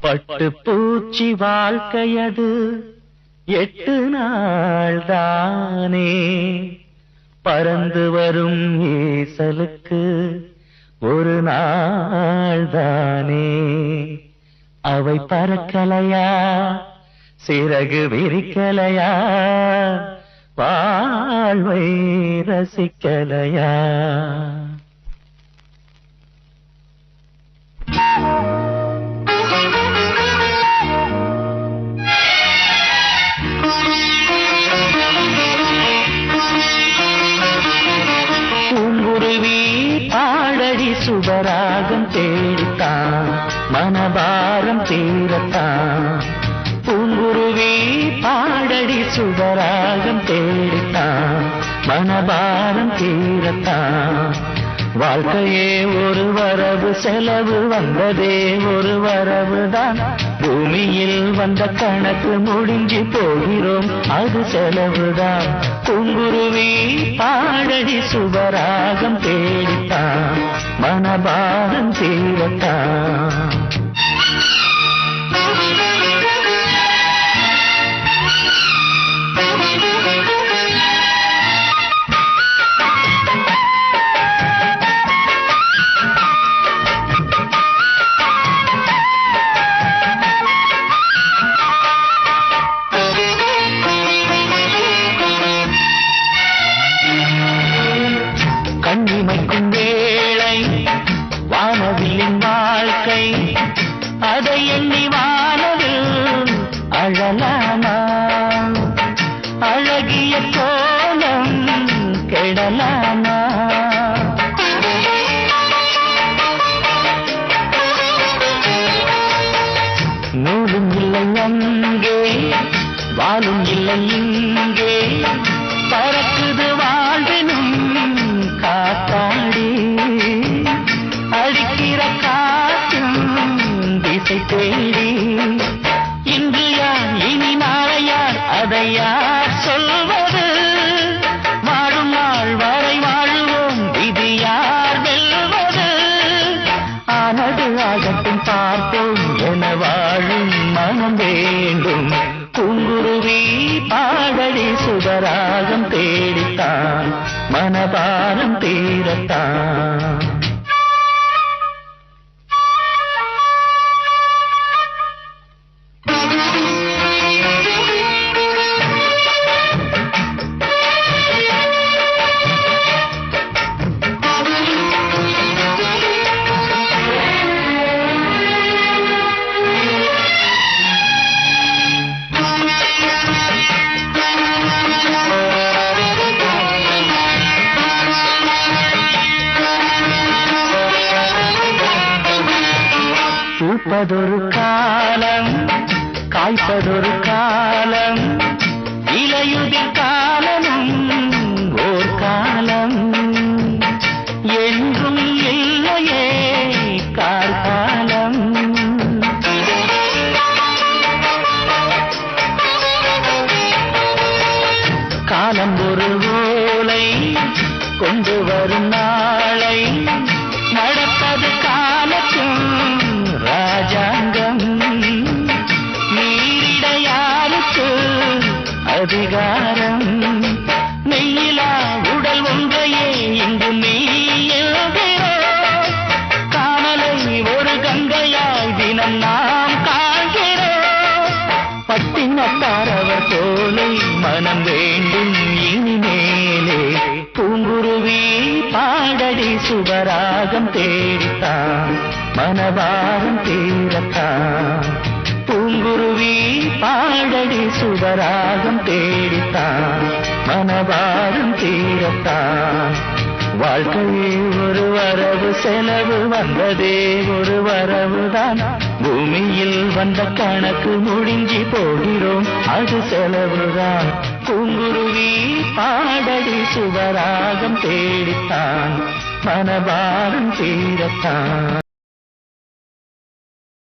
பட்டு பூச்சி வாழ்க்கையது 8 நாள் தானே. பறந்து வரும் ஈசலுக்கு ஒரு நாள் தானே. அவை பறக்கலையா, சிறகு விரிக்கலையா, வாழ்வை ரசிக்கலையா? பூங்குருவி பாடடி சுபராகம் தேடித்தான், மனபாரம் தீரத்தான். பூங்குருவி பாடடி சுபராகம் தேடித்தான், மனபாரம் தீரத்தான். வாழ்க்கையே ஒரு வரவு, செலவு வந்ததே ஒரு வரவுதான். பூமியில் வந்த கணக்கு முடிஞ்சு போகிறோம், அது செலவுதான். பூங்குருவி பாடடி சுபராகம் தேடித்தான், மனபாரம் தீரத்தான். கண்ணிமைக்கும் வேளை வானவில்லின் வாழ்க்கை, அதை எண்ணி வானவில் அழலாமா? அழகிய கோலம் கெடலாமா? நூலும் இல்லை அங்கே, வாழும் இல்லை இங்கே. பறக்குது வாழ்வினும் காத்தாடி, அடிக்கிற காற்றும் திசை தேடி. இன்று யார் இனி நாளை யார், அதை யார் சொல்வது? வாழும் நாள் வரை வாழுவோம், இது யார் வெல்வது? ஆனது ஆகட்டும் பார்ப்போம் என வாழும் மனம் வேண்டும். பூங்குருவி பாடடி சுபராகம் தேடித்தான், மனபாரம் தீரத்தான். பூப்பதொரு காலம், காய்ப்பதொரு காலம், இலையுதிர் காலமும் ஓர் காலம். என்றும் இல்லையே கார்காலம். காலம் ஒரு ஓலை கொண்டு வரும் நாளை, நடப்பது காலத்தும் ராஜாங்கம். நீரிட யாருக்கு அதிகாரம்? மெய்யிலா உடல் ஒன்றையே இங்கு நீ எழுகிறோம். காணலை ஒரு கங்கையாய் தினம் நாம் காண்கிறோம். பட்டினத்தாரவர் போலே மனம் வேண்டும் இனிமேலே. பூங்குருவி பாடடி சுபராகம் தேடித்தான், மனபாரம் தீரத்தான். பூங்குருவி பாடடி சுபராகம் தேடித்தான், மனபாரம் தீரத்தான். வாழ்க்கையே ஒரு வரவு, செலவு வந்ததே ஒரு வரவுதான். பூமியில் வந்த கணக்கு முடிஞ்சு போகிறோம், அது செலவுதான். பூங்குருவி பாடடி சுபராகம் தேடித்தான், மனபாரம் தீரத்தான்.